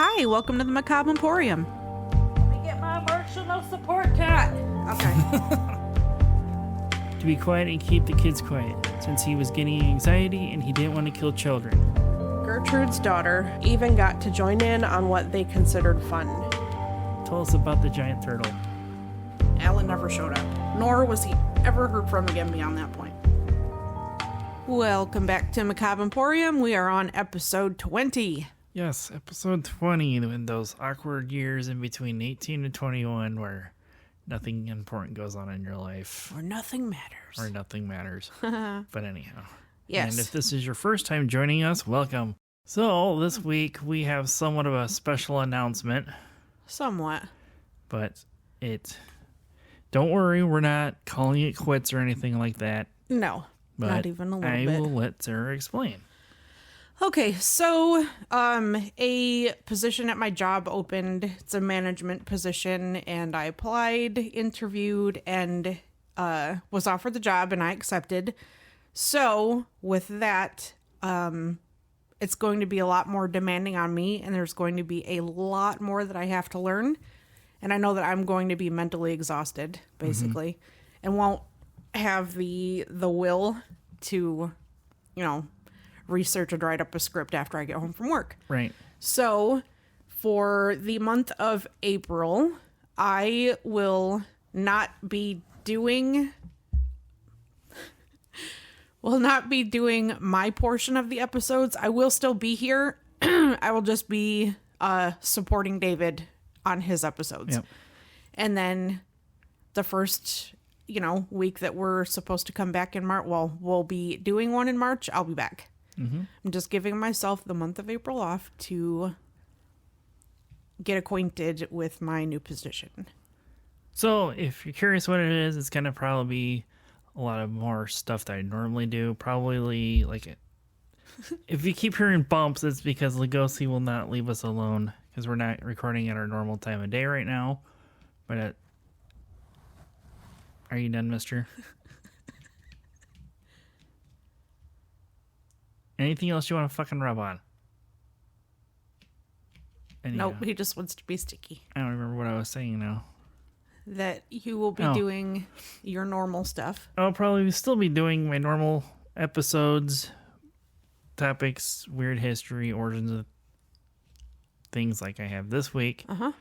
Hi, welcome to the Macabre Emporium. Let me get my emotional support cat. Okay. To be quiet and keep the kids quiet, since he was getting anxiety and he didn't want to kill children. Gertrude's daughter even got to join in on what they considered fun. Tell us about the giant turtle. Alan never showed up, nor was he ever heard from again beyond that point. Welcome back to Macabre Emporium. We are on episode 20. Yes, episode 20, in those awkward years in between 18 and 21 where nothing important goes on in your life. Or nothing matters. Or nothing matters. But anyhow. Yes. And if this is your first time joining us, welcome. So, this week we have somewhat of a special announcement. Somewhat. But don't worry, we're not calling it quits or anything like that. No, But not even a little I bit. will let Sarah explain. Okay, so a position at my job opened. It's a management position, and I applied, interviewed, and was offered the job, and I accepted. So with that, it's going to be a lot more demanding on me, and there's going to be a lot more that I have to learn. And I know that I'm going to be mentally exhausted, basically, and won't have the will to, research and write up a script after I get home from work. Right. So for the month of April, I will not be doing my portion of the episodes. I will still be here. I will just be supporting David on his episodes. Yep. And then the first, week that we're supposed to come back in March, well, we'll be doing one in March. I'll be back. Mm-hmm. I'm just giving myself the month of April off to get acquainted with my new position. So, if you're curious what it is, it's going to probably be a lot of more stuff that I normally do. Probably, if you keep hearing bumps, it's because Lugosi will not leave us alone, because we're not recording at our normal time of day right now. But, are you done, mister? Anything else you want to fucking rub on? Anyhow, Nope, he just wants to be sticky. I don't remember what I was saying now. That you will be doing your normal stuff. I'll probably still be doing my normal episodes, topics, weird history, origins of things like I have this week. Uh-huh.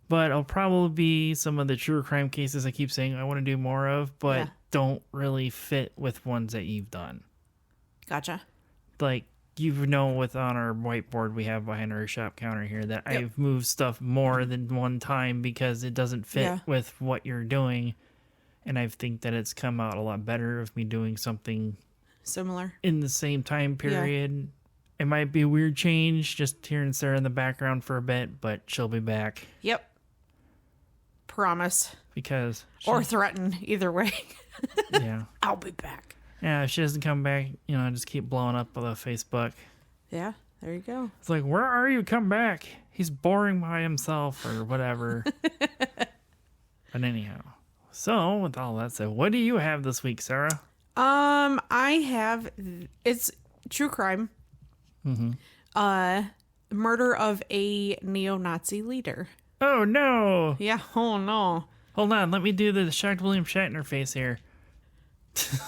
But I'll probably be some of the true crime cases I keep saying I want to do more of, but don't really fit with ones that you've done. Gotcha. Like, on our whiteboard we have behind our shop counter here that I've moved stuff more than one time because it doesn't fit with what you're doing. And I think that it's come out a lot better of me doing something similar in the same time period. Yeah. It might be a weird change, just hearing Sarah in the background for a bit, but she'll be back. Yep. Promise. Because or threaten, either way. Yeah. I'll be back. Yeah, if she doesn't come back, just keep blowing up on Facebook. Yeah, there you go. It's like, where are you? Come back. He's boring by himself or whatever. But anyhow. So, with all that said, what do you have this week, Sarah? It's true crime. Mm-hmm. Murder of a neo-Nazi leader. Oh, no. Yeah, oh, no. Hold on, let me do the shocked William Shatner face here.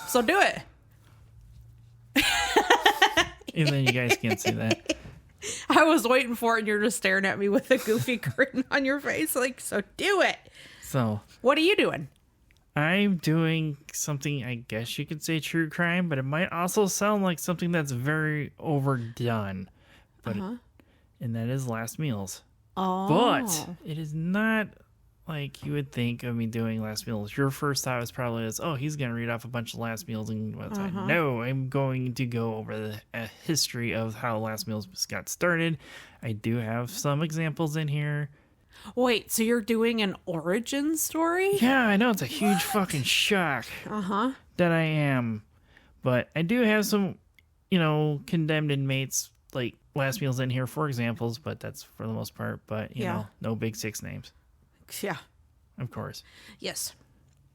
So do it. Even then you guys can't see that. I was waiting for it and you're just staring at me with a goofy grin on your face. So do it. So. What are you doing? I'm doing something, I guess you could say true crime, but it might also sound like something that's very overdone. But and that is last meals. Oh. But it is not like you would think of me doing last meals. Your first thought was probably he's going to read off a bunch of last meals and whatnot. No, I'm going to go over a history of how last meals got started. I do have some examples in here. Wait, so you're doing an origin story? Yeah, I know, it's a huge fucking shock that I am. But I do have some, condemned inmates, like last meals in here for examples, but that's for the most part. But, you know, no big six names. Yeah. Of course. Yes.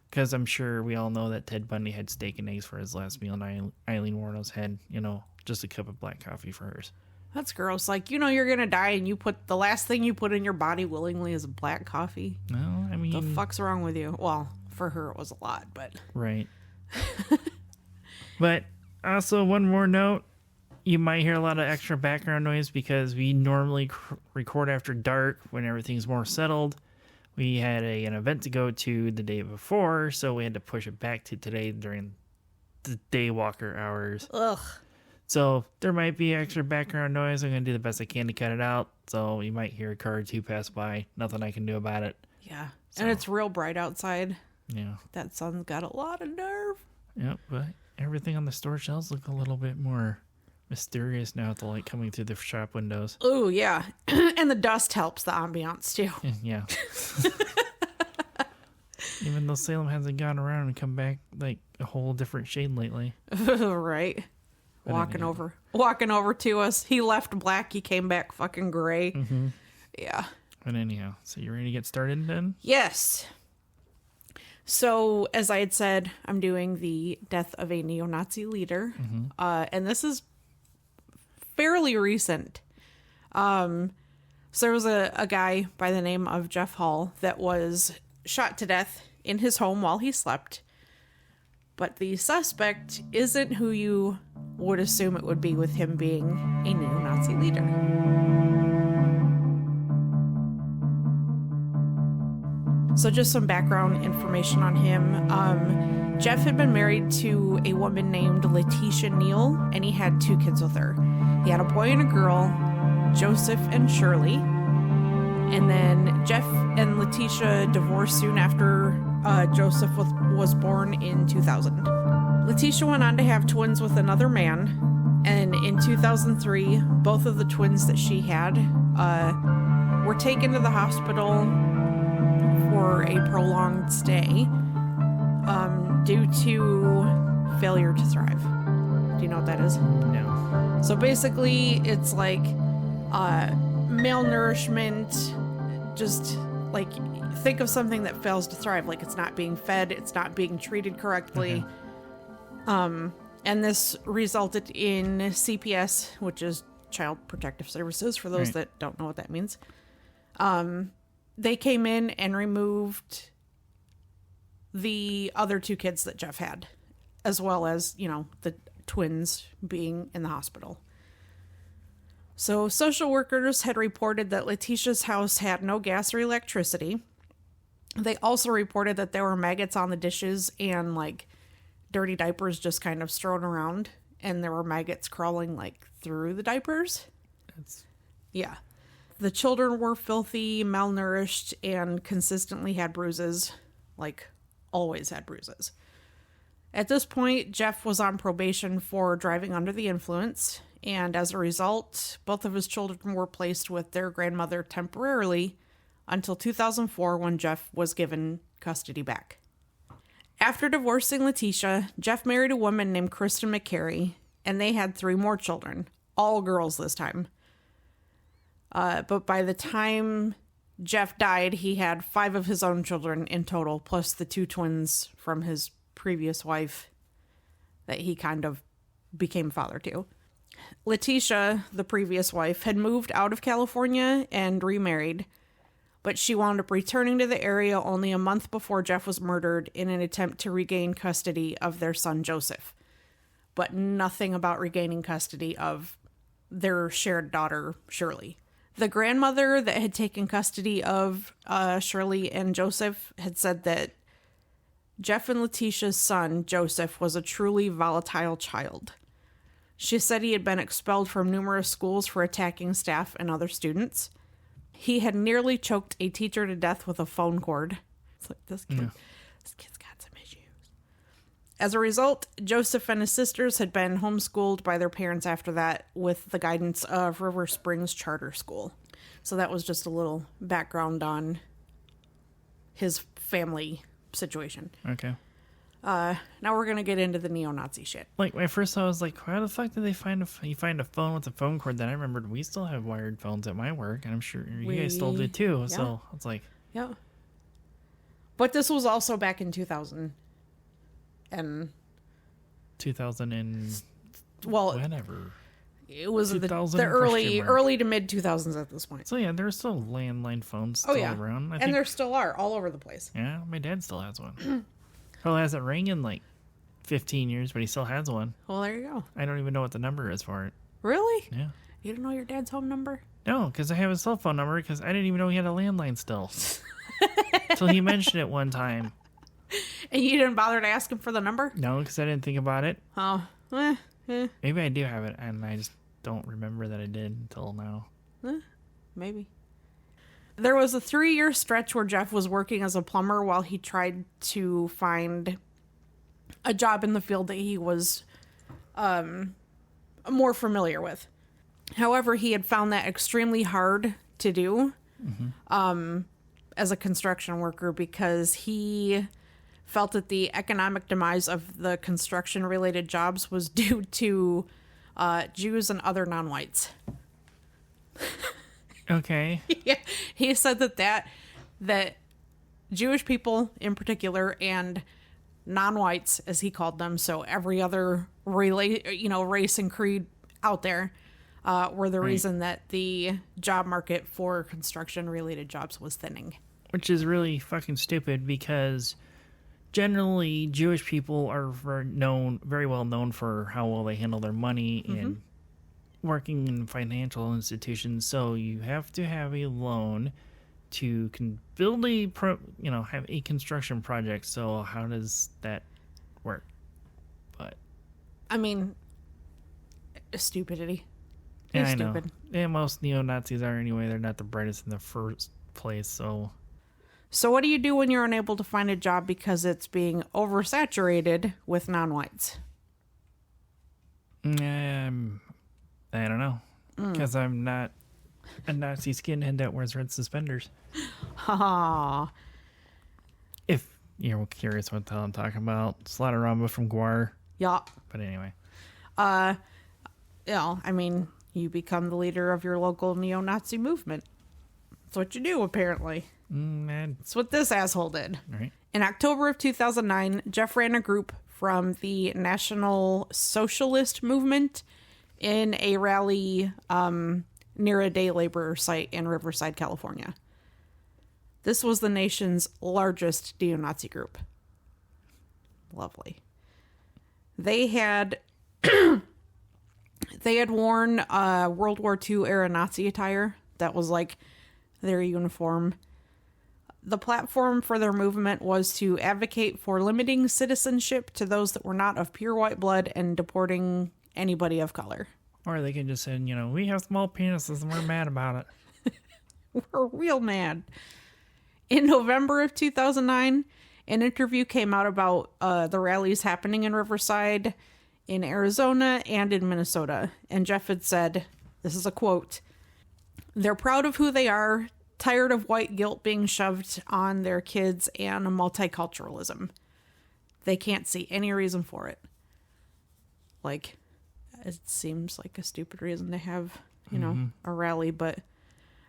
Because I'm sure we all know that Ted Bundy had steak and eggs for his last meal, and Eileen Warnos had, just a cup of black coffee for hers. That's gross. Like, you know you're gonna die and you put the last thing you put in your body willingly is black coffee. No, I mean... The fuck's wrong with you? Well, for her it was a lot, but... Right. But also, one more note. You might hear a lot of extra background noise because we normally record after dark when everything's more settled. We had an event to go to the day before, so we had to push it back to today during the day walker hours. Ugh. So there might be extra background noise. I'm going to do the best I can to cut it out. So you might hear a car or two pass by. Nothing I can do about it. Yeah. And it's real bright outside. Yeah. That sun's got a lot of nerve. Yep, but everything on the store shelves look a little bit more mysterious now with the light coming through the shop windows. Oh, yeah. And the dust helps the ambiance, too. Yeah. Even though Salem hasn't gone around and come back like a whole different shade lately. Right. Walking over to us. He left black. He came back fucking gray. Mm-hmm. Yeah. But anyhow, so you ready to get started then? Yes. So, as I had said, I'm doing the death of a neo-Nazi leader. Mm-hmm. And this is fairly recent. So there was a guy by the name of Jeff Hall that was shot to death in his home while he slept. But the suspect isn't who you would assume it would be with him being a neo-Nazi leader. So just some background information on him. Jeff had been married to a woman named Letitia Neal, and he had 2 kids with her. He had a boy and a girl, Joseph and Shirley. And then Jeff and Letitia divorced soon after Joseph was born in 2000. Letitia went on to have twins with another man, and in 2003, both of the twins that she had were taken to the hospital for a prolonged stay due to failure to thrive. Do you know what that is? No. So basically, it's like malnourishment, just like think of something that fails to thrive, like it's not being fed, it's not being treated correctly. Okay. And this resulted in CPS, which is Child Protective Services, for those that don't know what that means. They came in and removed the other 2 kids that Jeff had, as well as, you know, the twins being in the hospital. So social workers had reported that Letitia's house had no gas or electricity. They also reported that there were maggots on the dishes and like dirty diapers just kind of strewn around, and there were maggots crawling like through the diapers. Yeah. The children were filthy, malnourished, and consistently had bruises, like always had bruises. At this point, Jeff was on probation for driving under the influence, and as a result, both of his children were placed with their grandmother temporarily until 2004 when Jeff was given custody back. After divorcing Letitia, Jeff married a woman named Kristen McCary, and they had 3 more children, all girls this time. But by the time Jeff died, he had 5 of his own children in total, plus the 2 twins from his previous wife that he kind of became father to. Letitia, the previous wife, had moved out of California and remarried, but she wound up returning to the area only a month before Jeff was murdered in an attempt to regain custody of their son Joseph, but nothing about regaining custody of their shared daughter, Shirley. The grandmother that had taken custody of Shirley and Joseph had said that Jeff and Letitia's son, Joseph, was a truly volatile child. She said he had been expelled from numerous schools for attacking staff and other students. He had nearly choked a teacher to death with a phone cord. It's like, this kid's got some issues. As a result, Joseph and his sisters had been homeschooled by their parents after that with the guidance of River Springs Charter School. So that was just a little background on his family situation. Okay. Now we're going to get into the neo-Nazi shit. Like, my first thought was like, how the fuck did they find a phone with a phone cord? Then I remembered we still have wired phones at my work, and I'm sure you guys still do too. Yeah. So it's like... Yeah. But this was also back in 2000. And... 2000 and... Well... Whenever. It was the 2000 early to mid 2000s at this point. So yeah, there's still landline phones still around. I think, And there still are all over the place. yeah, my dad still has one. Hell, hasn't rang in like 15 years, but he still has one. Well, there you go. I don't even know what the number is for it. Really? Yeah. You don't know your dad's home number? No, because I have his cell phone number because I didn't even know he had a landline still. Until he mentioned it one time. And you didn't bother to ask him for the number? No, because I didn't think about it. Oh, Maybe I do have it, and I just don't remember that I did until now. maybe. There was a 3-year stretch where Jeff was working as a plumber while he tried to find a job in the field that he was more familiar with. However, he had found that extremely hard to do as a construction worker because he felt that the economic demise of the construction-related jobs was due to Jews and other non-whites. Okay. Yeah, he said that Jewish people in particular and non-whites, as he called them, so every other race and creed out there, were the reason that the job market for construction-related jobs was thinning. Which is really fucking stupid because generally Jewish people are very well known for how well they handle their money and working in financial institutions. So you have to have a loan to build have a construction project. So how does that work? But I mean, stupidity. yeah, It's I know. stupid. Yeah, most neo-Nazis are anyway. They're not the brightest in the first place. So what do you do when you're unable to find a job because it's being oversaturated with non-whites? I don't know. Because I'm not a Nazi skinhead that wears red suspenders. Ha. If you're curious what the hell I'm talking about, Slaughterama from Guar. Yeah. But anyway. I mean, you become the leader of your local neo-Nazi movement. That's what you do, apparently. That's what this asshole did. Right. In October of 2009, Jeff ran a group from the National Socialist Movement in a rally near a day laborer site in Riverside, California. This was the nation's largest neo-Nazi group. Lovely. They had worn World War II era Nazi attire. That was like their uniform. The platform for their movement was to advocate for limiting citizenship to those that were not of pure white blood and deporting anybody of color. Or they can just say, we have small penises and we're mad about it. We're real mad. In November of 2009, an interview came out about the rallies happening in Riverside, in Arizona, and in Minnesota. And Jeff had said, this is a quote, "They're proud of who they are, tired of white guilt being shoved on their kids and multiculturalism. They can't see any reason for it." Like, it seems like a stupid reason to have, a rally, but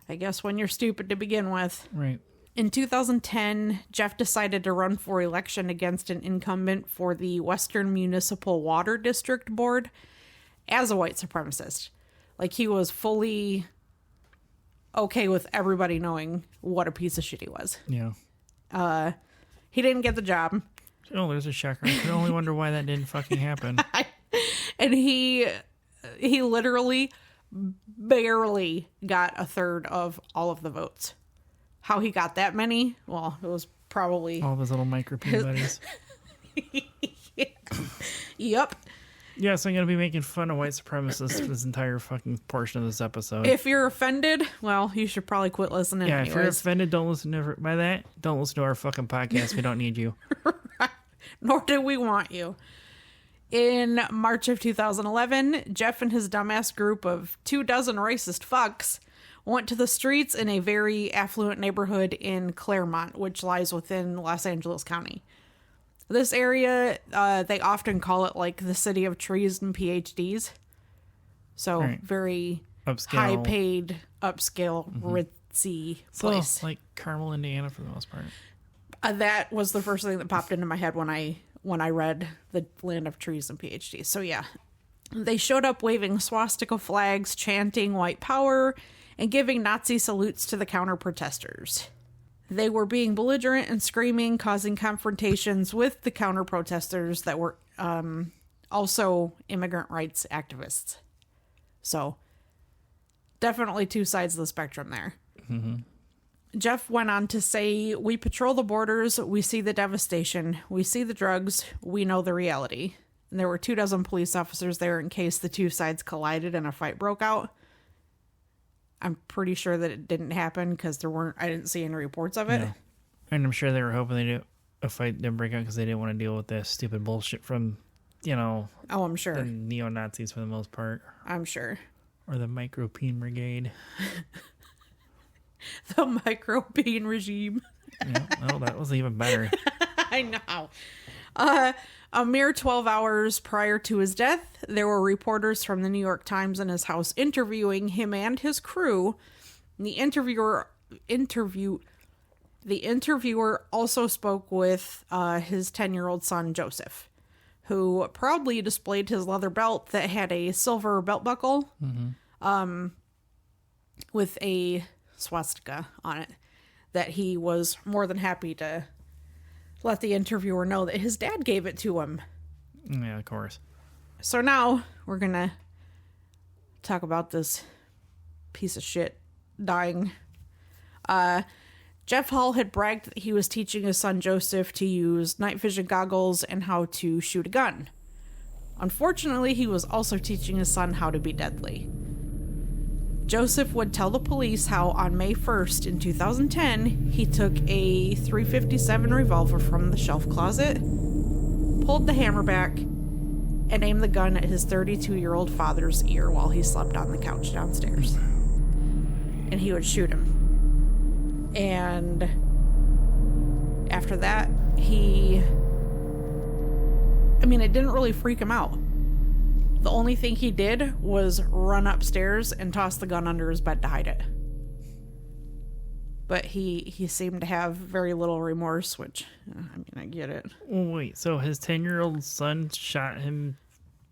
I guess when you're stupid to begin with. Right. In 2010, Jeff decided to run for election against an incumbent for the Western Municipal Water District Board as a white supremacist. Like, he was fully okay with everybody knowing what a piece of shit he was. Yeah. He didn't get the job. Oh, there's a shocker. I can only wonder why that didn't fucking happen. And he literally barely got a third of all of the votes. How he got that many? Well, it was probably... All of his little micro peen buddies. Yep. Yes, I'm going to be making fun of white supremacists for this entire fucking portion of this episode. If you're offended, well, you should probably quit listening anyways. If you're offended, don't listen to don't listen to our fucking podcast. We don't need you. Nor do we want you. In March of 2011, Jeff and his dumbass group of 24 racist fucks went to the streets in a very affluent neighborhood in Claremont, which lies within Los Angeles County. This area, they often call it like the city of trees and PhDs. So Right. Very Upscale. high-paid, upscale, ritzy place. So, like Carmel, Indiana for the most part. That was the first thing that popped into my head when I read the land of trees and PhDs. So yeah. They showed up waving swastika flags, chanting white power, and giving Nazi salutes to the counter-protesters. They were being belligerent and screaming, causing confrontations with the counter-protesters that were also immigrant rights activists. So, definitely two sides of the spectrum there. Mm-hmm. Jeff went on to say, "We patrol the borders, we see the devastation, we see the drugs, we know the reality." And there were 24 police officers there in case the two sides collided and a fight broke out. I'm pretty sure that it didn't happen because I didn't see any reports of it. No. And I'm sure they were hoping a fight didn't break out because they didn't want to deal with that stupid bullshit from, Oh, I'm sure. the neo-Nazis for the most part. I'm sure. Or the Micro Peen Brigade. The Micro Peen regime. Yeah, oh, that was even better. I know. A mere 12 hours prior to his death, there were reporters from the New York Times in his house interviewing him and his crew. The interviewer also spoke with his 10-year-old son, Joseph, who proudly displayed his leather belt that had a silver belt buckle with a swastika on it, that he was more than happy to let the interviewer know that his dad gave it to him. Yeah, of course. So now we're gonna talk about this piece of shit dying. Jeff Hall had bragged that he was teaching his son Joseph to use night vision goggles and how to shoot a gun. Unfortunately, he was also teaching his son how to be deadly. Joseph would tell the police how on May 1st in 2010, he took a .357 revolver from the shelf closet, pulled the hammer back, and aimed the gun at his 32-year-old father's ear while he slept on the couch downstairs. And he would shoot him. And after that, it didn't really freak him out. The only thing he did was run upstairs and toss the gun under his bed to hide it. But he seemed to have very little remorse, which, I get it. Wait, so his 10-year-old son shot him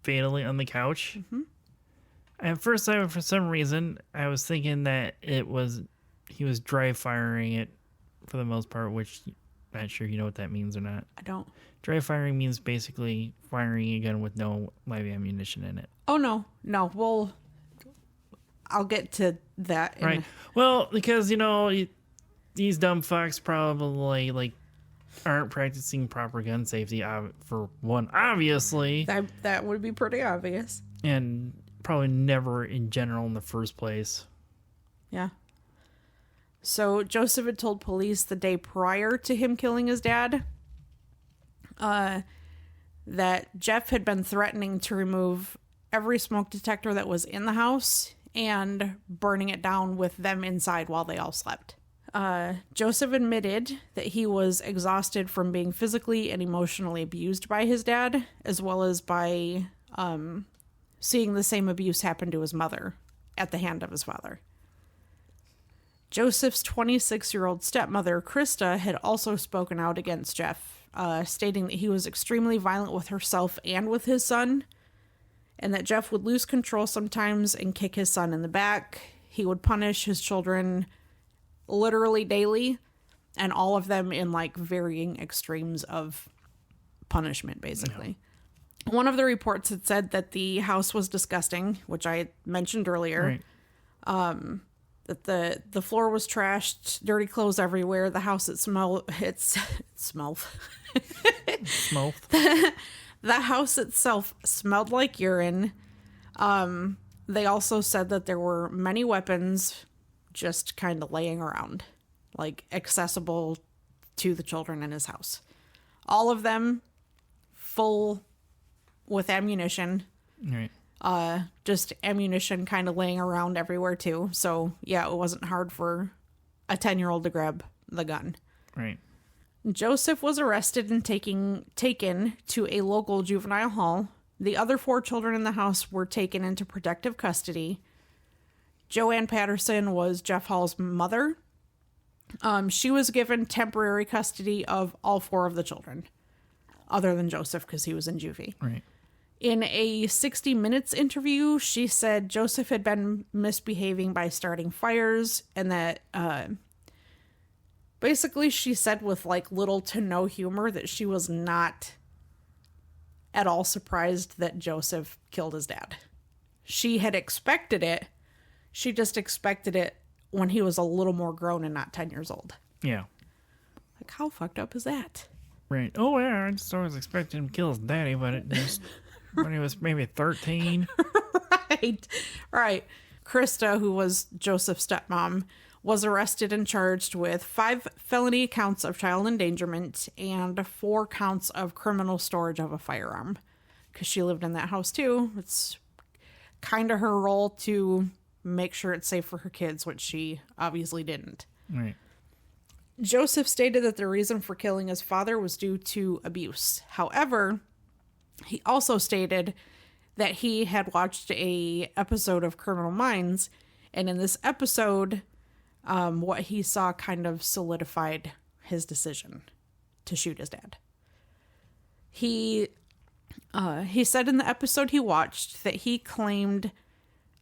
fatally on the couch? Mm-hmm. At first, for some reason, I was thinking that he was dry firing it for the most part, which I'm not sure you know what that means or not. I don't. Dry firing means basically firing a gun with no live ammunition in it. Oh, no. I'll get to that. Right. Well, because, these dumb fucks probably, aren't practicing proper gun safety, for one, obviously. That would be pretty obvious. And probably never in general in the first place. Yeah. So Joseph had told police the day prior to him killing his dad that Jeff had been threatening to remove every smoke detector that was in the house and burning it down with them inside while they all slept. Joseph admitted that he was exhausted from being physically and emotionally abused by his dad, as well as by seeing the same abuse happen to his mother at the hand of his father. Joseph's 26-year-old stepmother, Krista, had also spoken out against Jeff, stating that he was extremely violent with herself and with his son, and that Jeff would lose control sometimes and kick his son in the back. He would punish his children literally daily, and all of them in varying extremes of punishment, basically. Yeah. One of the reports had said that the house was disgusting, which I mentioned earlier. Right. That the floor was trashed, dirty clothes everywhere. The house smelled. The house itself smelled like urine. They also said that there were many weapons just kind of laying around, accessible to the children in his house. All of them full with ammunition. Right. Just ammunition kind of laying around everywhere too. So yeah, it wasn't hard for a 10-year-old to grab the gun. Right. Joseph was arrested and taken to a local juvenile hall. The other 4 children in the house were taken into protective custody. Joanne Patterson was Jeff Hall's mother. She was given temporary custody of all 4 of the children, other than Joseph because he was in juvie. Right. In a 60 Minutes interview, she said Joseph had been misbehaving by starting fires, and that basically she said with like little to no humor that she was not at all surprised that Joseph killed his dad. She had expected it. She just expected it when he was a little more grown and not 10 years old. Yeah. Like, how fucked up is that? Right. Oh, yeah, I just always expected him to kill his daddy, but it just when he was maybe 13. Right. Krista, who was Joseph's stepmom, was arrested and charged with 5 felony counts of child endangerment and 4 counts of criminal storage of a firearm. Because she lived in that house too. It's kind of her role to make sure it's safe for her kids, which she obviously didn't. Right. Joseph stated that the reason for killing his father was due to abuse. However, he also stated that he had watched a episode of Criminal Minds, and in this episode, what he saw kind of solidified his decision to shoot his dad. He said in the episode he watched that he claimed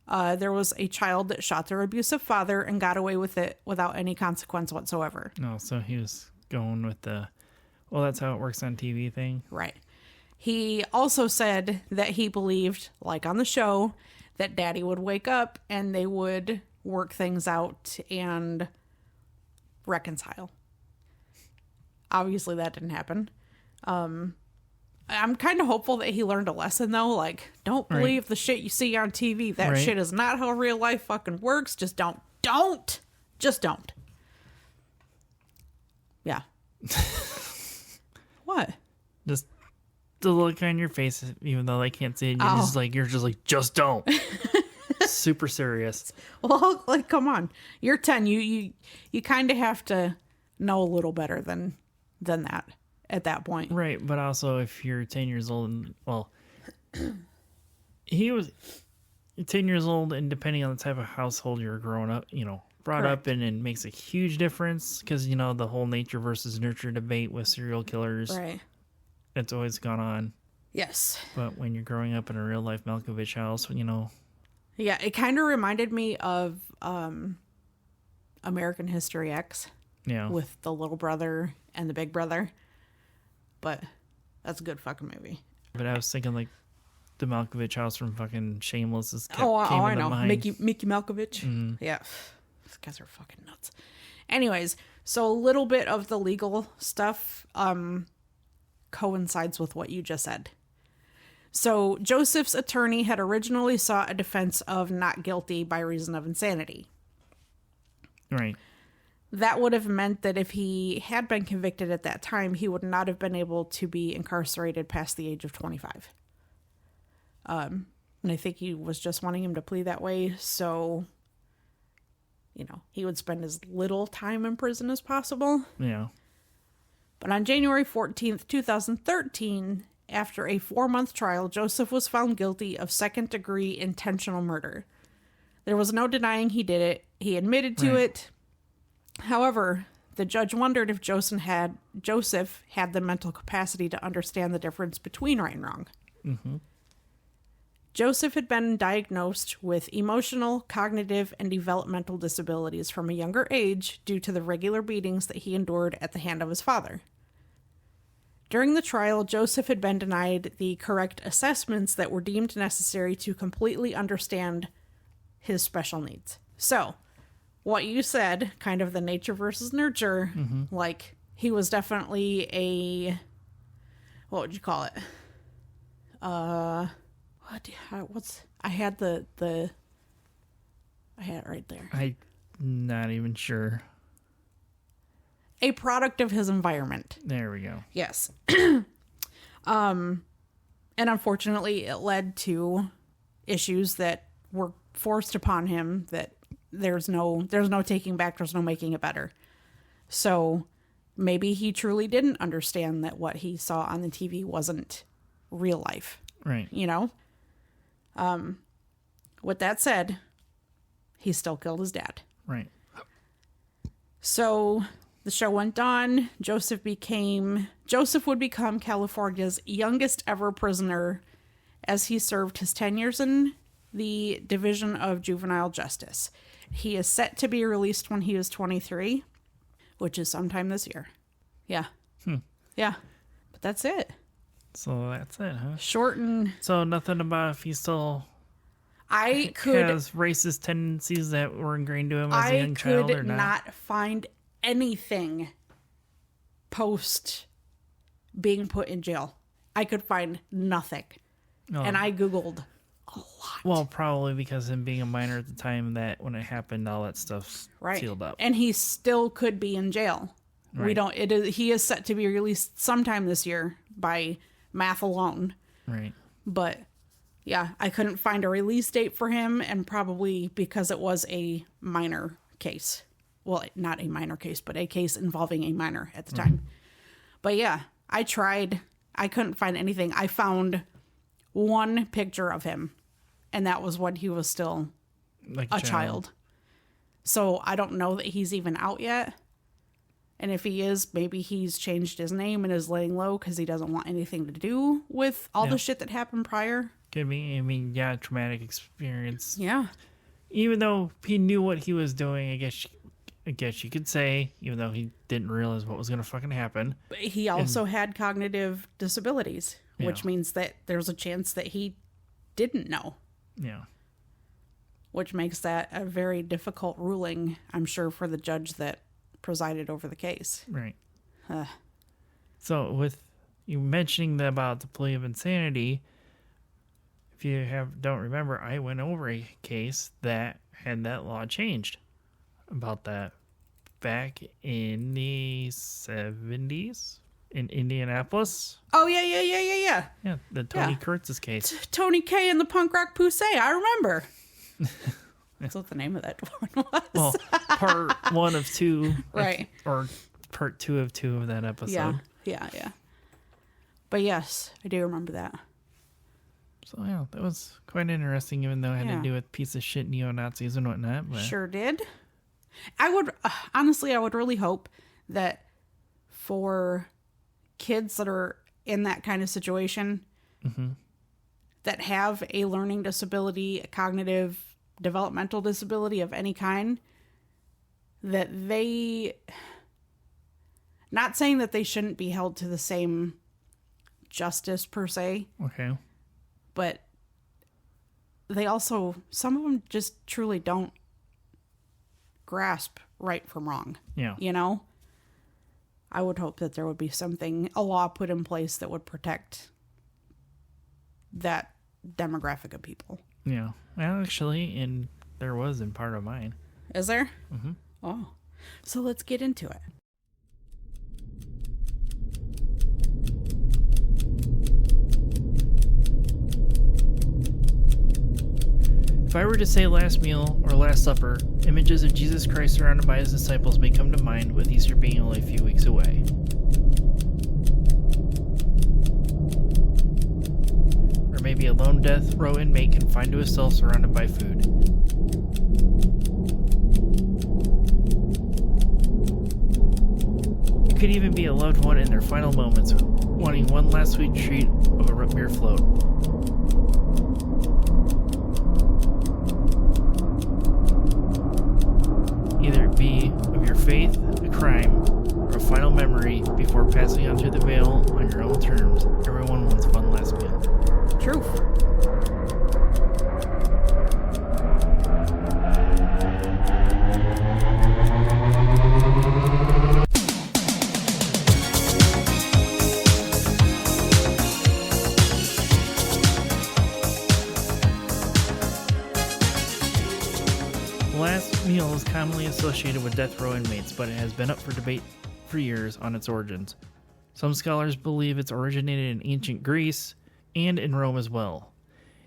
there was a child that shot their abusive father and got away with it without any consequence whatsoever. No, so he was going with the, well, that's how it works on TV thing. Right. He also said that he believed, like on the show, that daddy would wake up and they would work things out and reconcile. Obviously, that didn't happen. I'm kind of hopeful that he learned a lesson, though. Like, don't believe the shit you see on TV. That shit is not how real life fucking works. Just don't. Just don't. Yeah. What? Just the look on your face, even though they can't see it, you're just like, just don't. Super serious. Well, like, come on. You're 10. You kind of have to know a little better than that at that point. Right, but also if you're 10 years old, and, well, he was 10 years old, and depending on the type of household you're growing up, brought up in, it makes a huge difference because, the whole nature versus nurture debate with serial killers. Right. It's always gone on. Yes. But when you're growing up in a real life Malkovich house, Yeah, it kind of reminded me of American History X. Yeah. With the little brother and the big brother. But that's a good fucking movie. But I was thinking like the Malkovich house from fucking Shameless is I know. Mickey Malkovich. Mm-hmm. Yeah. These guys are fucking nuts. Anyways, so a little bit of the legal stuff coincides with what you just said. So Joseph's attorney had originally sought a defense of not guilty by reason of insanity. Right. That would have meant that if he had been convicted at that time, he would not have been able to be incarcerated past the age of 25. And I think he was just wanting him to plead that way, so, he would spend as little time in prison as possible. Yeah. But on January 14th, 2013, after a 4-month trial, Joseph was found guilty of second-degree intentional murder. There was no denying he did it. He admitted to it. However, the judge wondered if Joseph had the mental capacity to understand the difference between right and wrong. Mm-hmm. Joseph had been diagnosed with emotional, cognitive, and developmental disabilities from a younger age due to the regular beatings that he endured at the hand of his father. During the trial, Joseph had been denied the correct assessments that were deemed necessary to completely understand his special needs. So, what you said, kind of the nature versus nurture, like, he was definitely what would you call it? I had it right there. I'm not even sure. A product of his environment. There we go. Yes. And unfortunately, it led to issues that were forced upon him that there's no taking back, there's no making it better. So maybe he truly didn't understand that what he saw on the TV wasn't real life. Right. With that said, he still killed his dad. Right. So the show went on. Joseph would become California's youngest ever prisoner as he served his 10 years in the Division of Juvenile Justice. He is set to be released when he is 23, which is sometime this year. Yeah. Yeah. But that's it. So that's it, huh? Short and... So nothing about if he still I could... has racist tendencies that were ingrained to him as a young I child or could not? not find anything post being put in jail. I could find nothing. No. And I Googled a lot. Well, probably because him being a minor at the time that when it happened, all that stuff's sealed up. And he still could be in jail. We Right. don't. He is set to be released sometime this year by math alone. Right. But yeah, I couldn't find a release date for him, and probably because it was a minor case. Well, not a minor case, but a case involving a minor at the time. But yeah, I tried. I couldn't find anything. I found one picture of him, and that was when he was still Like a child. So I don't know that he's even out yet. And if he is, maybe he's changed his name and is laying low because he doesn't want anything to do with all the shit that happened prior. Could be. I mean, yeah, traumatic experience. Yeah. Even though he knew what he was doing, I guess you could say, even though he didn't realize what was going to fucking happen. But he also had cognitive disabilities, which Yeah. means that there's a chance that he didn't know, Yeah. which makes that a very difficult ruling, I'm sure, for the judge that presided over the case. Right. So with you mentioning about the plea of insanity, if you don't remember, I went over a case that had that law changed about that back in the 70s in Indianapolis. Oh, yeah. Yeah, the Tony Yeah. Kurtz's case. Tony K and the Punk Rock Poussey, I remember. That's what the name of that one was. Well, part 1 of 2. Right. Or part 2 of 2 of that episode. Yeah. But yes, I do remember that. So, yeah, that was quite interesting, even though it had Yeah. to do with piece of shit neo-Nazis and whatnot. But Sure did. I would, honestly, I would really hope that for kids that are in that kind of situation, that have a learning disability, a cognitive developmental disability of any kind, that they, not saying that they shouldn't be held to the same justice per se, okay. but they also, some of them just truly don't grasp right from wrong. Yeah. You know? I would hope that there would be a law put in place that would protect that demographic of people. Yeah. Well, actually, there was in part of mine. Is there? Mm-hmm. Oh. So let's get into it. If I were to say last meal or last supper, images of Jesus Christ surrounded by his disciples may come to mind, with Easter being only a few weeks away. Or maybe a lone death row inmate confined to a cell surrounded by food. It could even be a loved one in their final moments, wanting one last sweet treat of a root beer float. Either it be of your faith, a crime, or a final memory before passing on through the veil on your own terms. Everyone wants one last meal. Truth. Last meal is commonly associated with death row inmates, but it has been up for debate for years on its origins. Some scholars believe it's originated in ancient Greece and in Rome as well.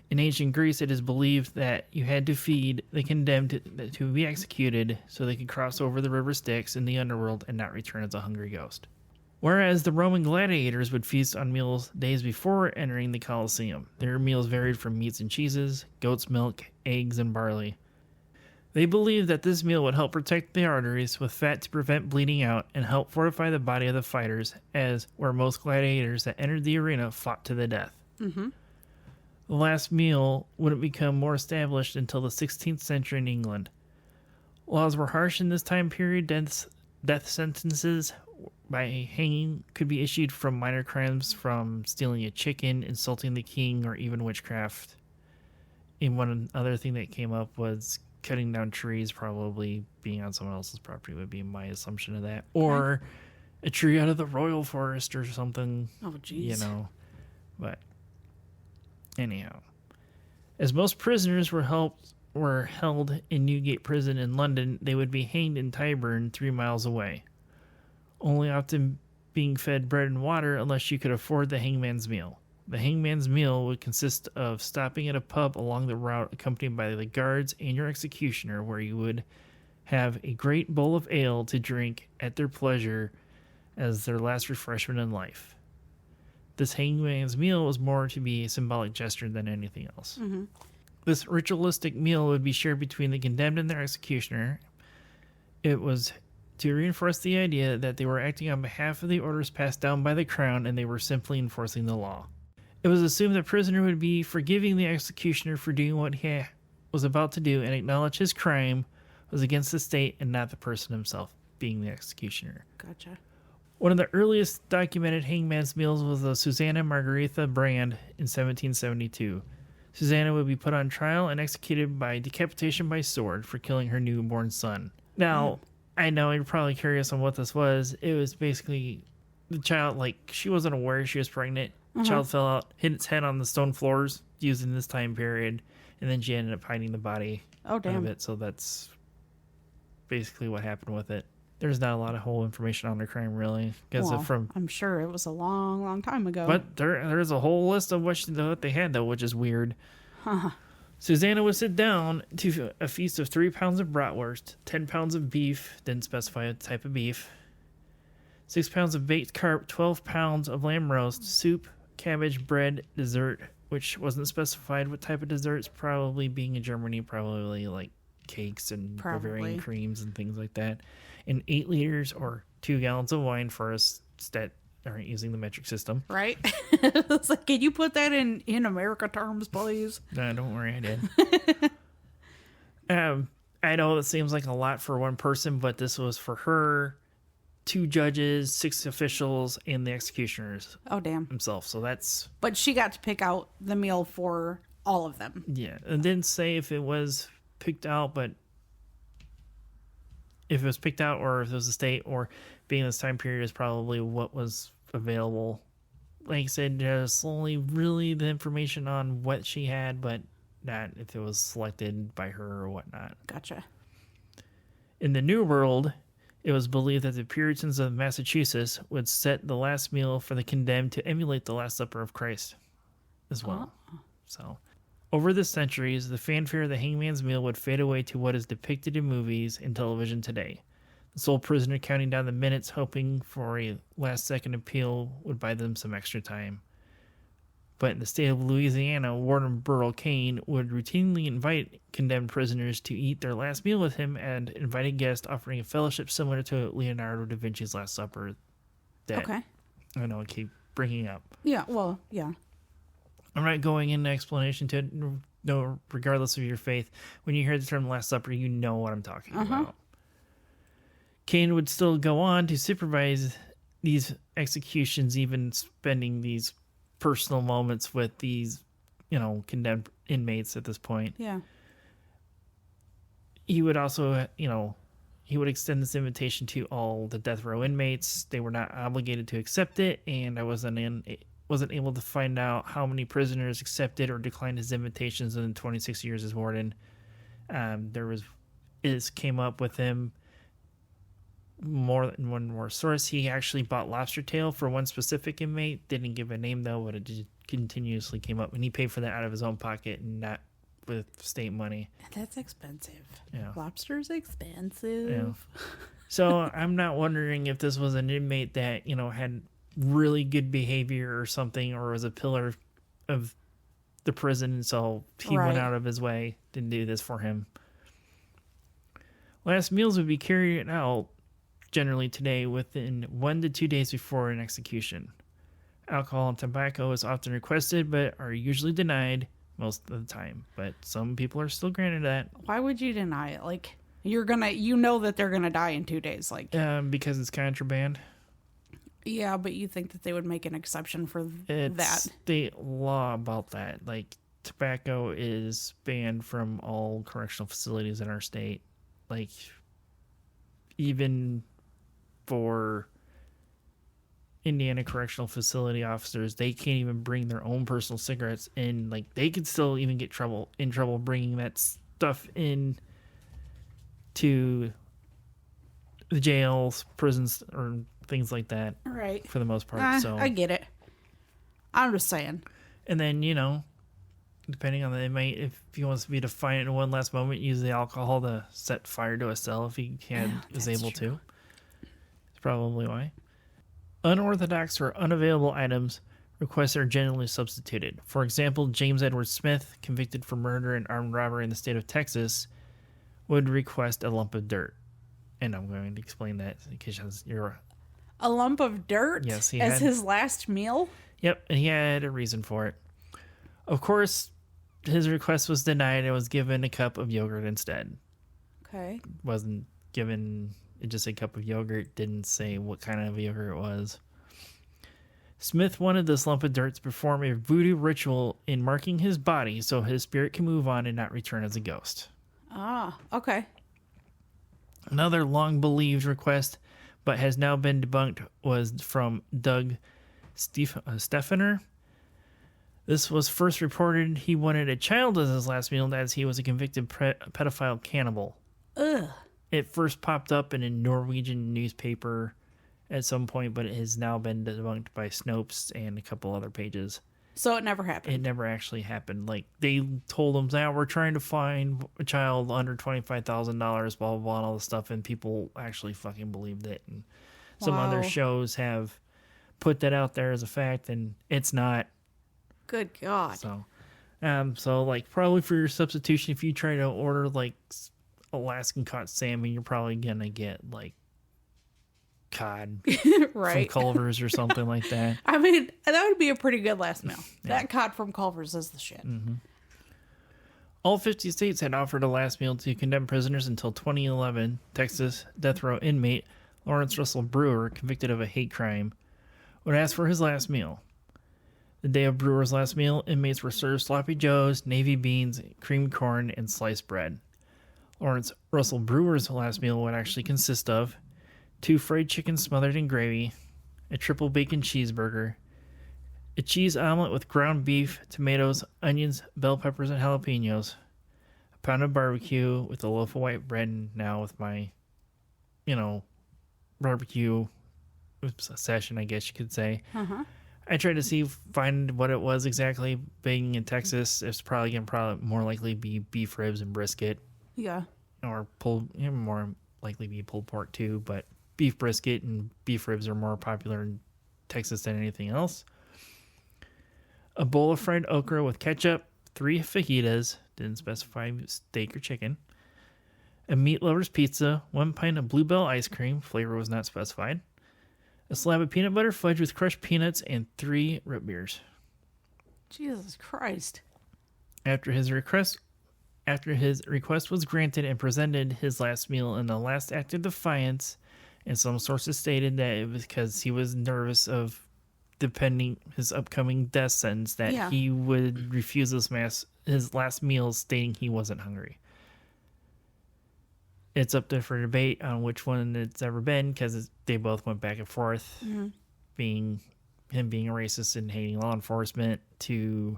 In ancient Greece, it is believed that you had to feed the condemned to be executed so they could cross over the river Styx in the underworld and not return as a hungry ghost. Whereas the Roman gladiators would feast on meals days before entering the Colosseum. Their meals varied from meats and cheeses, goat's milk, eggs, and barley. They believed that this meal would help protect the arteries with fat to prevent bleeding out and help fortify the body of the fighters, as where most gladiators that entered the arena fought to the death. Mm-hmm. The last meal wouldn't become more established until the 16th century in England. Laws were harsh in this time period. Death sentences by hanging could be issued from minor crimes from stealing a chicken, insulting the king, or even witchcraft. And one other thing that came up was cutting down trees, probably being on someone else's property would be my assumption of that. Or a tree out of the royal forest or something. Oh, jeez. You know. But anyhow, as most prisoners were held in Newgate Prison in London, they would be hanged in Tyburn 3 miles away, only often being fed bread and water unless you could afford the hangman's meal. The hangman's meal would consist of stopping at a pub along the route accompanied by the guards and your executioner, where you would have a great bowl of ale to drink at their pleasure as their last refreshment in life. This hangman's meal was more to be a symbolic gesture than anything else. Mm-hmm. This ritualistic meal would be shared between the condemned and their executioner. It was to reinforce the idea that they were acting on behalf of the orders passed down by the crown and they were simply enforcing the law. It was assumed the prisoner would be forgiving the executioner for doing what he was about to do and acknowledge his crime was against the state and not the person himself, being the executioner. Gotcha. One of the earliest documented hangman's meals was the Susanna Margaretha Brand in 1772. Susanna would be put on trial and executed by decapitation by sword for killing her newborn son. Now, I know you're probably curious on what this was. It was basically the child, like, she wasn't aware she was pregnant. The child fell out, hit its head on the stone floors used in this time period, and then she ended up hiding the body out of it. So that's basically what happened with it. There's not a lot of whole information on the crime, really. I'm sure it was a long, long time ago. But there's a whole list of what they had, though, which is weird. Susanna would sit down to a feast of 3 pounds of bratwurst, 10 pounds of beef, didn't specify a type of beef, 6 pounds of baked carp, 12 pounds of lamb roast, soup, cabbage, bread, dessert, which wasn't specified what type of desserts, probably being in Germany, probably like cakes and Bavarian creams and things like that, and 8 liters or 2 gallons of wine for us that aren't using the metric system. Right? It's like, can you put that in America terms, please? No, don't worry, I did. I know it seems like a lot for one person, but this was for her, 2 judges, 6 officials, and the executioners. Oh, damn. Himself. So that's... But she got to pick out the meal for all of them. Yeah. It didn't say if it was picked out, but if it was picked out or if it was a state, or being this time period is probably what was available. Like I said, there's only really the information on what she had, but not if it was selected by her or whatnot. Gotcha. In the New World, it was believed that the Puritans of Massachusetts would set the last meal for the condemned to emulate the Last Supper of Christ as well. Oh. So, over the centuries, the fanfare of the hangman's meal would fade away to what is depicted in movies and television today. The sole prisoner counting down the minutes, hoping for a last-second appeal would buy them some extra time. But in the state of Louisiana, Warden Burrell Kane would routinely invite condemned prisoners to eat their last meal with him and invited guests, offering a fellowship similar to Leonardo da Vinci's Last Supper. That I know I keep bringing up. Yeah, well, yeah. I'm not going into explanation to it. No, regardless of your faith, when you hear the term Last Supper, you know what I'm talking about. Kane would still go on to supervise these executions, even spending these personal moments with these, condemned inmates at this point. Yeah. He would also, he would extend this invitation to all the death row inmates. They were not obligated to accept it, and I wasn't able to find out how many prisoners accepted or declined his invitations in 26 years as warden. Came up with him more than one more source. He actually bought lobster tail for one specific inmate. Didn't give a name though, but it just continuously came up, and he paid for that out of his own pocket and not with state money. That's expensive. Yeah. Lobster's expensive. Yeah. So I'm not wondering if this was an inmate that, had really good behavior or something, or was a pillar of the prison, and so he went out of his way to do this for him. Last meals would be carried out generally today within 1 to 2 days before an execution. Alcohol and tobacco is often requested but are usually denied. most of the time. But some people are still granted that. Why would you deny it? Like, you know that they're gonna die in 2 days. Like, Because it's contraband. yeah, but you think that they would make an exception for It's that? state law about that. Like, tobacco is banned from all correctional facilities in our state. Like, even for Indiana correctional facility officers, they can't even bring their own personal cigarettes in. Like, they could still even get in trouble bringing that stuff in to the jails, prisons, or things like that. Right. For the most part. So I get it. I'm just saying. And then, depending on the inmate, if he wants to be defiant in one last moment, use the alcohol to set fire to a cell if he is able to. That's probably why. Unorthodox or unavailable items requests are generally substituted. For example, James Edward Smith, convicted for murder and armed robbery in the state of Texas, would request a lump of dirt. And I'm going to explain that because you're... A lump of dirt? Yes, he as had... his last meal? Yep, and he had a reason for it. Of course, his request was denied and was given a cup of yogurt instead. Okay. Wasn't given... It just said cup of yogurt, didn't say what kind of yogurt it was. Smith wanted this lump of dirt to perform a voodoo ritual in marking his body so his spirit can move on and not return as a ghost. Ah, okay. Another long-believed request, but has now been debunked, was from Doug Steffener. This was first reported he wanted a child as his last meal, as he was a convicted pedophile cannibal. Ugh. It first popped up in a Norwegian newspaper at some point, but it has now been debunked by Snopes and a couple other pages. So it never happened. It never actually happened. Like, they told him, now we're trying to find a child under $25,000, blah, blah, blah, and all this stuff, and people actually fucking believed it. And some other shows have put that out there as a fact, and it's not. Good God. So like, probably for your substitution, if you try to order, like, Alaskan caught salmon, you're probably gonna get like cod right. from Culver's or something like that. I mean, that would be a pretty good last meal. Yeah. That cod from Culver's is the shit. Mm-hmm. All 50 states had offered a last meal to condemned prisoners until 2011. Texas death row inmate Lawrence Russell Brewer, convicted of a hate crime, would ask for his last meal. The day of Brewer's last meal, inmates were served sloppy joes, navy beans, creamed corn, and sliced bread. Lawrence Russell Brewer's last meal would actually consist of 2 fried chickens smothered in gravy, a triple bacon cheeseburger, a cheese omelet with ground beef, tomatoes, onions, bell peppers, and jalapenos, a pound of barbecue with a loaf of white bread, and now with my, barbecue session, I guess you could say. Uh-huh. I tried to find what it was exactly. Being in Texas, it's probably going to more likely be beef ribs and brisket. Yeah. Or more likely be pulled pork too, but beef brisket and beef ribs are more popular in Texas than anything else. A bowl of fried okra with ketchup, 3 fajitas, didn't specify steak or chicken, a meat lover's pizza, 1 pint of Bluebell ice cream, flavor was not specified, a slab of peanut butter fudge with crushed peanuts, and 3 root beers. Jesus Christ. After his request was granted and presented his last meal in the last act of defiance, and some sources stated that it was because he was nervous of depending his upcoming death sentence that he would refuse his last meal, stating he wasn't hungry. It's up there for debate on which one it's ever been, because they both went back and forth, being him being a racist and hating law enforcement, to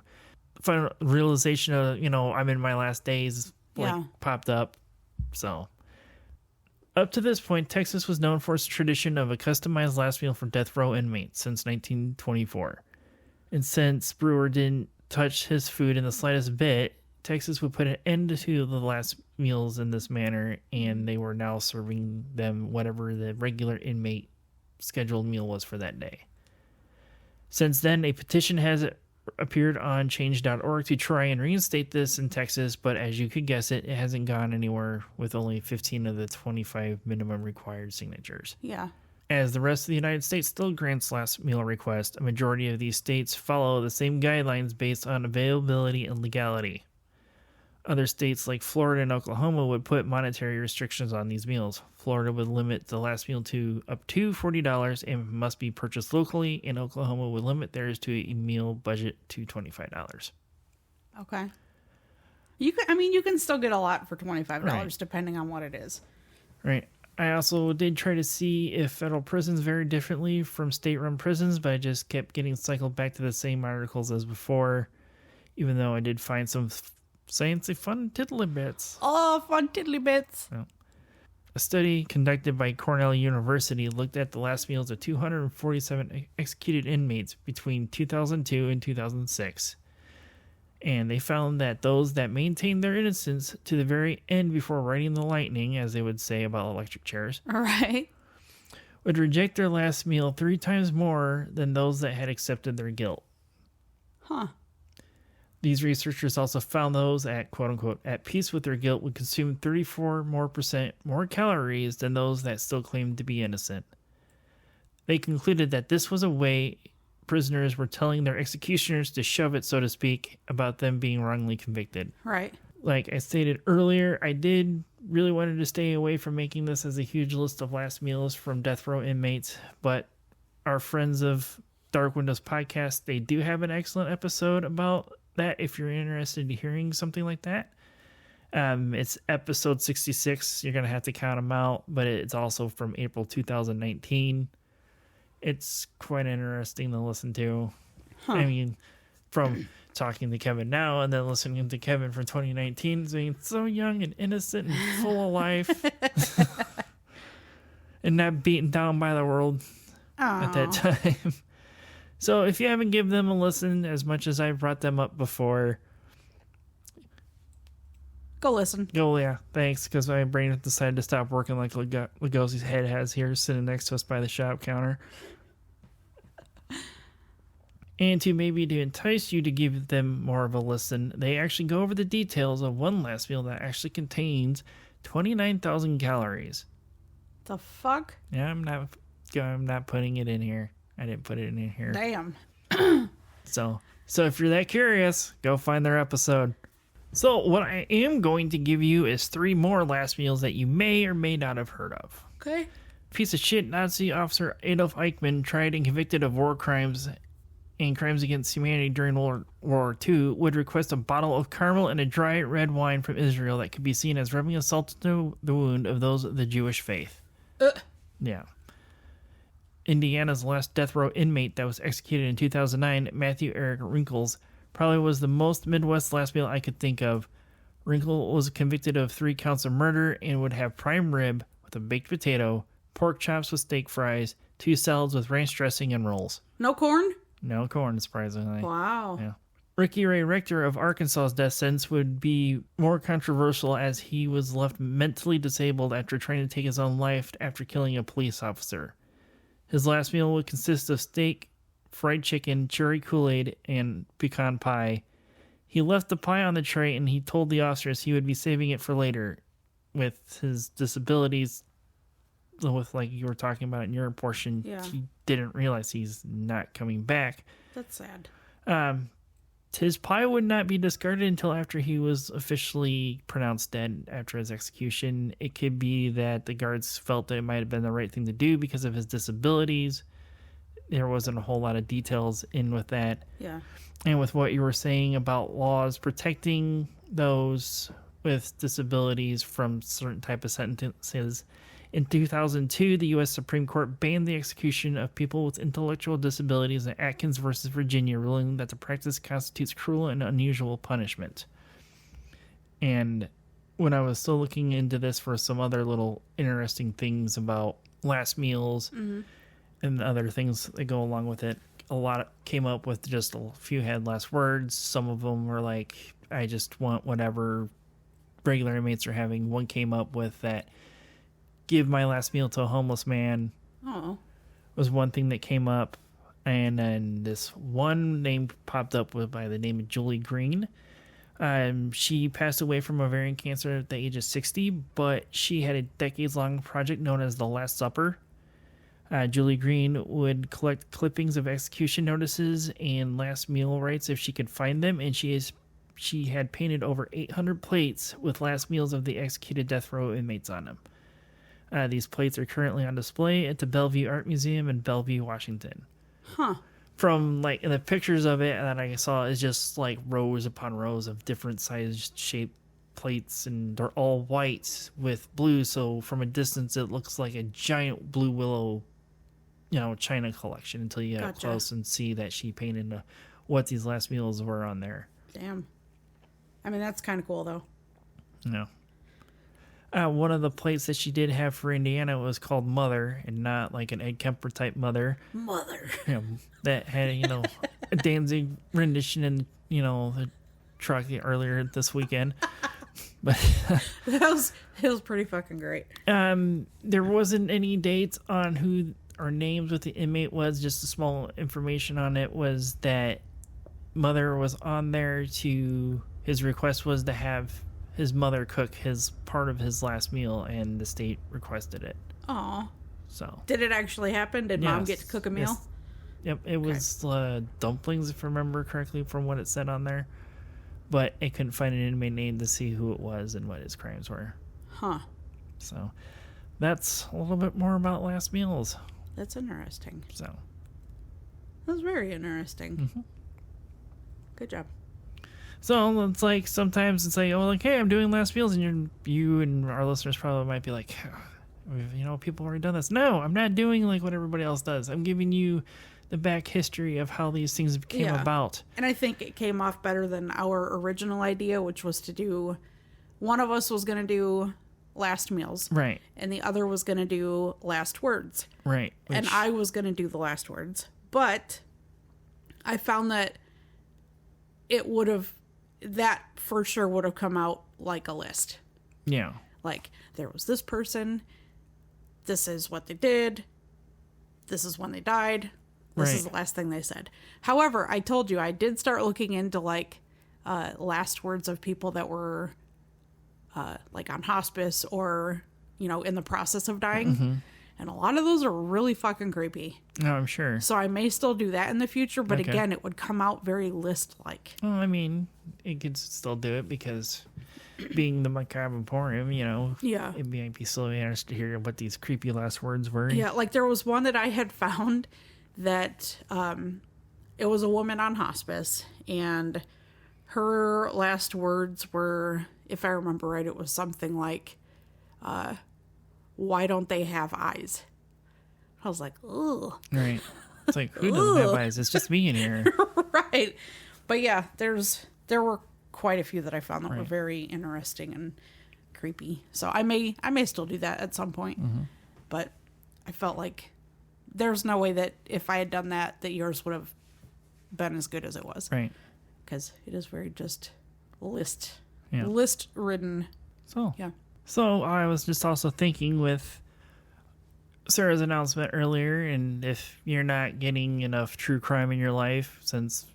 final realization of, I'm in my last days, popped up. So up to this point, Texas was known for its tradition of a customized last meal for death row inmates since 1924. And since Brewer didn't touch his food in the slightest bit, Texas would put an end to the last meals in this manner, and they were now serving them whatever the regular inmate scheduled meal was for that day. Since then, a petition has appeared on change.org to try and reinstate this in Texas, but as you could guess it hasn't gone anywhere with only 15 of the 25 minimum required signatures. Yeah. As the rest of the United States still grants last meal requests, a majority of these states follow the same guidelines based on availability and legality. Other states like Florida and Oklahoma would put monetary restrictions on these meals. Florida would limit the last meal to up to $40 and must be purchased locally, and Oklahoma would limit theirs to a meal budget to $25. Okay. You can still get a lot for $25 Right. depending on what it is. Right. I also did try to see if federal prisons vary differently from state-run prisons, but I just kept getting cycled back to the same articles as before, even though I did find some sciencey fun tiddly bits. Oh, fun tiddly bits. A study conducted by Cornell University looked at the last meals of 247 executed inmates between 2002 and 2006. And they found that those that maintained their innocence to the very end before riding the lightning, as they would say about electric chairs, All right. would reject their last meal 3 times more than those that had accepted their guilt. Huh. These researchers also found those at quote-unquote at peace with their guilt would consume 34% more calories than those that still claimed to be innocent. They concluded that this was a way prisoners were telling their executioners to shove it, so to speak, about them being wrongly convicted. Right. Like I stated earlier, I did really wanted to stay away from making this as a huge list of last meals from death row inmates, but our friends of Dark Windows Podcast, they do have an excellent episode about that if you're interested in hearing something like that. It's episode 66. You're going to have to count them out, but it's also from April 2019. It's quite interesting to listen to. I mean, from talking to Kevin now and then listening to Kevin from 2019, being so young and innocent and full of life and not beaten down by the world at that time. So if you haven't given them a listen as much as I've brought them up before, Go listen. oh yeah, thanks, because my brain decided to stop working like Lugosi's head has here, sitting next to us by the shop counter. And to entice you to give them more of a listen, they actually go over the details of one last meal that actually contains 29,000 calories. The fuck? Yeah, I'm not putting it in here. I didn't put it in here. Damn. So if you're that curious, go find their episode. So what I am going to give you is 3 more last meals that you may or may not have heard of. Okay. Piece of shit Nazi officer Adolf Eichmann, tried and convicted of war crimes and crimes against humanity during World War II, would request a bottle of caramel and a dry red wine from Israel that could be seen as rubbing salt into the wound of those of the Jewish faith. Yeah. Indiana's last death row inmate that was executed in 2009, Matthew Eric Wrinkles, probably was the most Midwest last meal I could think of. Wrinkle was convicted of 3 counts of murder and would have prime rib with a baked potato, pork chops with steak fries, 2 salads with ranch dressing, and rolls. No corn? No corn, surprisingly. Wow. Yeah. Ricky Ray Rector of Arkansas's death sentence would be more controversial as he was left mentally disabled after trying to take his own life after killing a police officer. His last meal would consist of steak, fried chicken, cherry Kool-Aid, and pecan pie. He left the pie on the tray and he told the officers he would be saving it for later. With his disabilities, with like you were talking about in your portion, Yeah. he didn't realize he's not coming back. That's sad. His pie would not be discarded until after he was officially pronounced dead after his execution. It could be that the guards felt that it might have been the right thing to do because of his disabilities. There wasn't a whole lot of details in with that. Yeah. And with what you were saying about laws protecting those with disabilities from certain type of sentences, in 2002, the U.S. Supreme Court banned the execution of people with intellectual disabilities in Atkins versus Virginia, ruling that the practice constitutes cruel and unusual punishment. And when I was still looking into this for some other little interesting things about last meals and other things that go along with it, a lot came up with just a few had last words. Some of them were like, I just want whatever regular inmates are having. One came up with that, give my last meal to a homeless man. Oh. Was one thing that came up. And then this one name popped up by the name of Julie Green. She passed away from ovarian cancer at the age of 60, but she had a decades-long project known as The Last Supper. Julie Green would collect clippings of execution notices and last meal rights if she could find them, and she had painted over 800 plates with last meals of the executed death row inmates on them. These plates are currently on display at the Bellevue Art Museum in Bellevue, Washington. Huh. From like the pictures of it that I saw is just like rows upon rows of different sized shaped plates, and they're all white with blue. So from a distance, it looks like a giant blue willow, china collection until you get up close and see that she painted what these last meals were on there. Damn. I mean, that's kind of cool though. No. One of the plates that she did have for Indiana was called Mother, and not like an Ed Kemper type Mother. Mother. That had, a Danzig rendition in, the truck earlier this weekend. But it was pretty fucking great. There wasn't any dates on who or names what the inmate was. Just a small information on it was that Mother was on there his request was to have his mother cook his part of his last meal, and the state requested it. Aw. So. Did it actually happen? Did Mom get to cook a meal? Yes. Yep, it was dumplings, if I remember correctly from what it said on there. But it couldn't find an inmate name to see who it was and what his crimes were. Huh. So that's a little bit more about last meals. That's interesting. So. That's very interesting. Mm-hmm. Good job. So it's like sometimes it's like, oh, like, hey, I'm doing last meals, and you and our listeners probably might be like, people already done this. No, I'm not doing like what everybody else does. I'm giving you the back history of how these things came about. And I think it came off better than our original idea, which was to do, one of us was going to do last meals. Right. And the other was going to do last words. Right. And I was going to do the last words. But I found that that for sure would have come out like a list. Yeah. Like, there was this person, this is what they did, this is when they died, this is the last thing they said. However, I told you I did start looking into like last words of people that were like on hospice or in the process of dying. Mm-hmm. And a lot of those are really fucking creepy. Oh, I'm sure. So I may still do that in the future, but again, it would come out very list-like. Well, I mean, it could still do it because being the Macabre Emporium, it might be so interesting to hear what these creepy last words were. Yeah, like there was one that I had found that it was a woman on hospice, and her last words were, if I remember right, it was something like, why don't they have eyes? I was like, ugh. Right. It's like, who doesn't have eyes? It's just me in here. Right. But yeah, there were quite a few that I found that were very interesting and creepy. So I may still do that at some point. Mm-hmm. But I felt like there's no way that if I had done that yours would have been as good as it was. Right. Because it is very just list ridden. So yeah. So I was just also thinking with Sarah's announcement earlier, and if you're not getting enough true crime in your life, since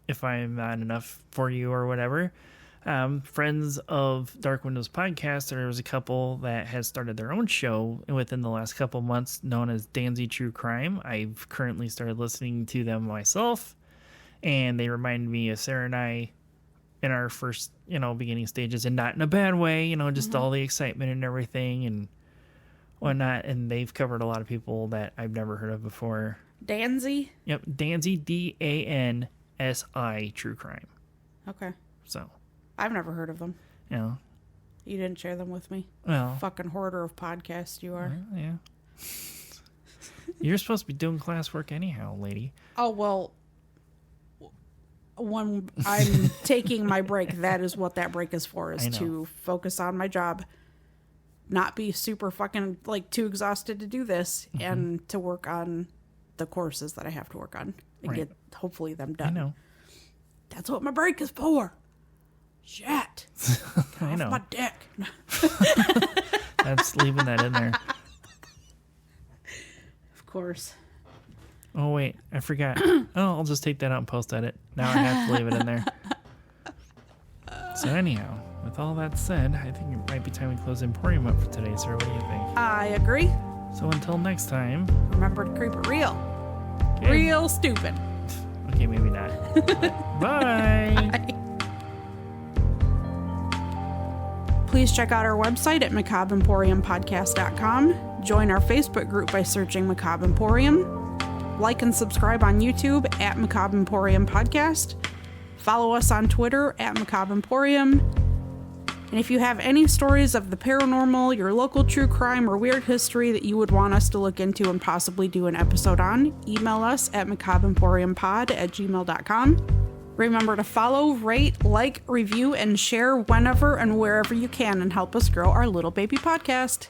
if I'm not enough for you or whatever, friends of Dark Windows podcast, there was a couple that has started their own show within the last couple months known as Danzy True Crime. I've currently started listening to them myself, and they remind me of Sarah and I in our first, beginning stages, and not in a bad way, just all the excitement and everything and whatnot. And they've covered a lot of people that I've never heard of before. Danzy? Yep. Danzy, DANSI True Crime. Okay. So. I've never heard of them. Yeah. You didn't share them with me? Well. Fucking hoarder of podcasts you are. Well, yeah. You're supposed to be doing classwork anyhow, lady. Oh, well, when I'm taking my break, that is what that break is for, is to focus on my job, not be super fucking, too exhausted to do this, and to work on the courses that I have to work on and get, hopefully, them done. I know. That's what my break is for. Shit. I know. My dick. That's leaving that in there. Of course. Oh, wait. I forgot. Oh, I'll just take that out and post edit. Now I have to leave it in there. So anyhow, with all that said, I think it might be time we close Emporium up for today, sir. What do you think? I agree. So until next time. Remember to creep it real. Okay. Real stupid. Okay, maybe not. Bye. Please check out our website at macabreemporiumpodcast.com. Join our Facebook group by searching Macabre Emporium. Like and subscribe on YouTube at Macabre Emporium Podcast. Follow us on Twitter at Macabre Emporium. And if you have any stories of the paranormal, your local true crime, or weird history that you would want us to look into and possibly do an episode on, email us at macabreemporiumpod@gmail.com. Remember to follow, rate, like, review, and share whenever and wherever you can and help us grow our little baby podcast.